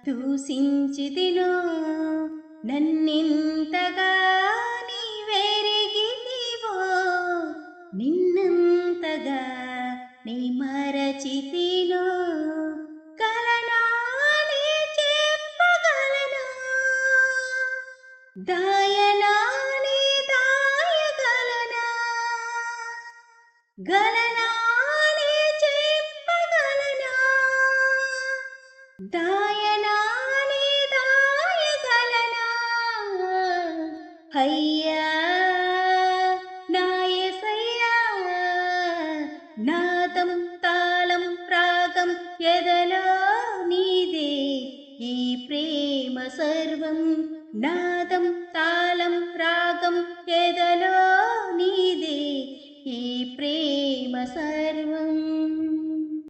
దూషించితినో నన్నింతగా నీవెరిగితివో, నిన్నంతగా నీ మరచితినో, కలనా నీ చెప్పగలనా, దాయనా నీ దాయగలనా, గలనా నీ చెప్పగలనా, దాయనా నీ దాయగలనా. అయ్యా నా యేసయ్యా, నాదం తాళం రాగం ఎదలో నీదే, ఈ ప్రేమ సర్వం. నాదం తాళం రాగం ఎదలో నీదే, ఈ ప్రేమ సర్వం.